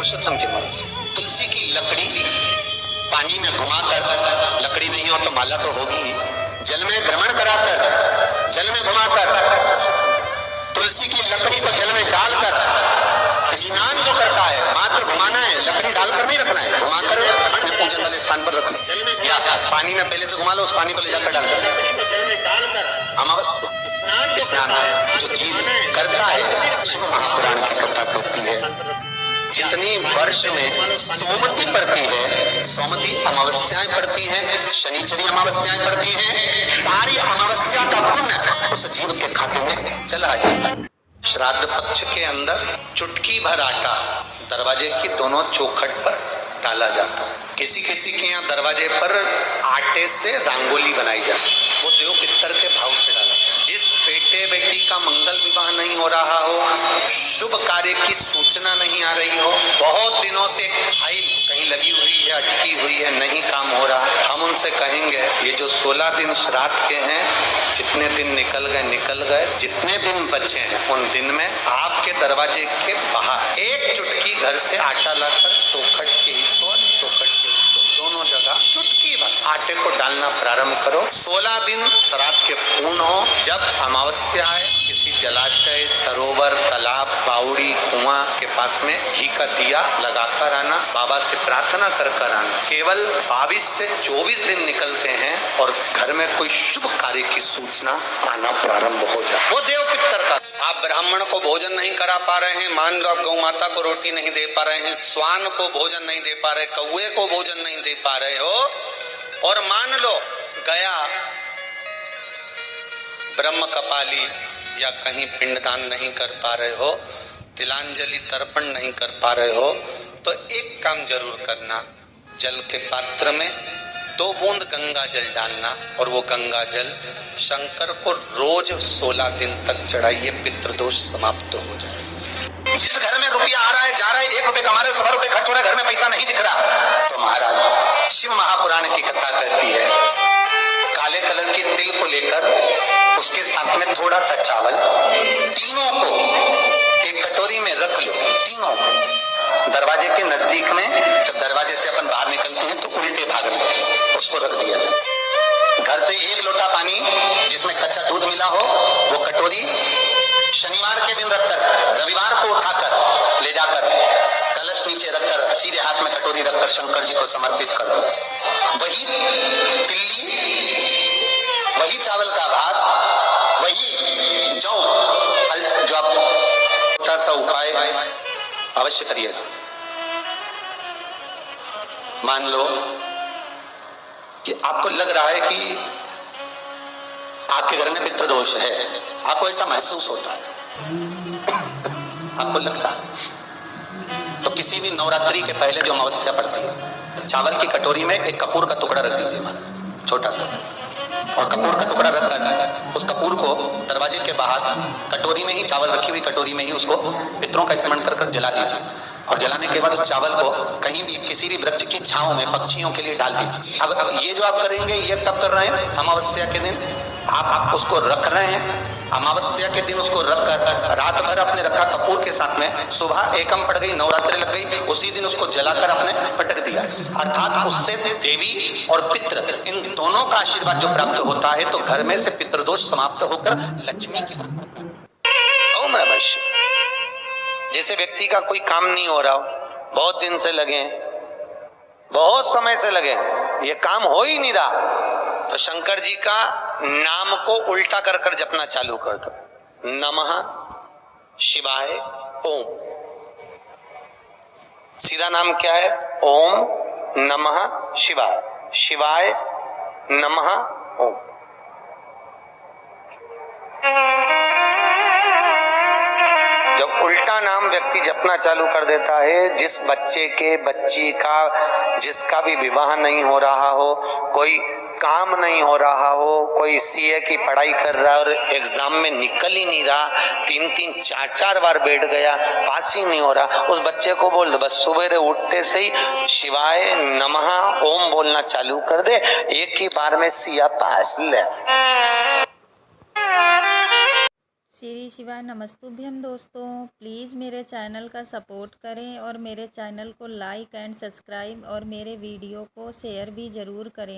पुरुषोत्तम के मन से। तुलसी की लकड़ी पानी में घुमाकर, लकड़ी नहीं हो तो माला तो होगी ही, जल में भ्रमण कराकर, जल में घुमाकर, तुलसी की लकड़ी को जल में डालकर स्नान जो करता है, मात्र घुमाना है, लकड़ी डालकर नहीं रखना है, घुमाकर अपने पूजन वाले स्थान पर रखना, या पानी में पहले से घुमा लो, उस पानी को ले जाकर डालकर अमावस्या स्नान जो जीव करता है, शिव महापुराण की कथा कहती है। जितनी वर्ष में सोमती पड़ती है, सोमती अमावस्याएं पड़ती हैं, शनिचरी अमावस्याएं पड़ती हैं, सारी अमावस्या का पुण्य उस जीव के खाते में चला जाता है। श्राद्ध पक्ष के अंदर चुटकी भर आटा दरवाजे की दोनों चौखट पर डाला जाता है। किसी किसी के यहाँ दरवाजे पर आटे से रंगोली बनाई जाती है, वो देव पितर के भाव से डाला। जिस बेटे बेटी का मंगल विवाह नहीं हो रहा हो, शुभ कार्य की सूचना नहीं आ रही हो, बहुत दिनों से फाइल कहीं लगी हुई है, अटकी हुई है, नहीं काम हो रहा, हम उनसे कहेंगे ये जो 16 दिन श्राद्ध के हैं, जितने दिन निकल गए, जितने दिन बचे हैं उन दिन में आपके दरवाजे के बाहर एक चुटकी घर से आटा लाकर चौखट के हिस्सों और चौखट के हिस्सों दोनों जगह चुटकी भर आटे को डालना प्रारंभ करो। 16 दिन श्राद्ध के पूर्ण हो। जब अमावस्या है, किसी जलाशय, सरोवर, तालाब, बावड़ी, कुआं के पास में घी का दिया लगाकर आना, बाबा से प्रार्थना कर आना। केवल 22 से 24 दिन निकलते हैं और घर में कोई शुभ कार्य की सूचना आना प्रारंभ हो जाए। वो देव पितर का, आप ब्राह्मण को भोजन नहीं करा पा रहे हैं, मान लो आप गौ माता को रोटी नहीं दे पा रहे हैं, स्वान को भोजन नहीं दे पा रहे, कौए को भोजन नहीं दे पा रहे हो, और मान लो गया ब्रह्म कपाली या कहीं पिंडदान नहीं कर पा रहे हो, तिलांजलि तर्पण नहीं कर पा रहे हो, तो एक काम जरूर करना, जल के पात्र में 2 बूंद गंगा जल डालना और वो गंगा जल शंकर को रोज 16 दिन तक चढ़ाइए, पितृदोष समाप्त हो जाए। जिस घर में रुपया आ रहा है, जा रहा है, 1 रुपए कमा रहे हो, 100 रुपए खर्च हो रहा है, घर में पैसा नहीं दिख रहा, तो महाराज शिव महापुराण की कथा कहती है, काले कलर के तिल को लेकर उसके साथ में थोड़ा सा चावल, तीनों को एक कटोरी में रख लो, तीनों को दरवाजे के नजदीक में, जब दरवाजे से अपन बाहर निकलते हैं तो उल्टे भाग में उसको रख दिया जाए। घर से 1 लोटा पानी जिसमें कच्चा दूध मिला हो, वो कटोरी शनिवार के दिन रखकर रविवार को उठाकर ले जाकर कलश नीचे रखकर सीधे हाथ में कटोरी रखकर शंकर जी को समर्पित कर दो। वही तिल्ली, वही चावल का भात, वही जौ, जो आप छोटा सा उपाय अवश्य करिएगा। मान लो कि आपको लग रहा है कि आपके घर में पितृदोष है, आपको ऐसा महसूस होता है, आपको लगता है, तो किसी भी नवरात्रि के पहले जो अमावस्या पड़ती है, चावल की कटोरी में एक कपूर का टुकड़ा रख दीजिए, महाराज छोटा सा, और कपूर का टुकड़ा रखकर उस कपूर को दरवाजे के बाहर कटोरी में ही, चावल रखी हुई कटोरी में ही उसको पितरों का स्मरण कर जला दीजिए, और जलाने के बाद उस चावल को कहीं भी किसी भी वृक्ष की छांव में पक्षियों के लिए डाल दीजिए। अब ये जो आप करेंगे, ये कब कर रहे हैं? अमावस्या के दिन आप उसको रख रहे हैं, अमावस्या के दिन उसको रखकर रात भर आपने रखा कपूर के साथ में, सुबह एकम पड़ गई, नवरात्रि लग गई, उसी दिन उसको जलाकर आपने पटक दिया, अर्थात उससे देवी और पितृ इन दोनों का आशीर्वाद जो प्राप्त होता है, तो घर में से पितृदोष समाप्त होकर लक्ष्मी की ओम नमः शिवाय। जैसे व्यक्ति का कोई काम नहीं हो रहा हो, बहुत दिन से लगे, बहुत समय से लगे, ये काम हो ही नहीं रहा, तो शंकर जी का नाम को उल्टा कर कर जपना चालू कर दो। नमः शिवाय ओम, सीधा नाम क्या है? ओम नमः शिवाय, शिवाय नमः ओम। जब उल्टा नाम व्यक्ति जपना चालू कर देता है, जिस बच्चे के, बच्ची का, जिसका भी विवाह नहीं हो रहा हो, कोई काम नहीं हो रहा हो, कोई सीए की पढ़ाई कर रहा है और एग्जाम में निकल ही नहीं रहा, 3-3, 4-4 बार बैठ गया, पास ही नहीं हो रहा, उस बच्चे को बोल दो बस सुबह उठते से ही शिवाय नमः ओम बोलना चालू कर दे, एक ही बार में सिया पास ले। श्री शिवाय नमस्तुभ्यम दोस्तों, प्लीज़ मेरे चैनल का सपोर्ट करें और मेरे चैनल को लाइक एंड सब्सक्राइब और मेरे वीडियो को शेयर भी ज़रूर करें।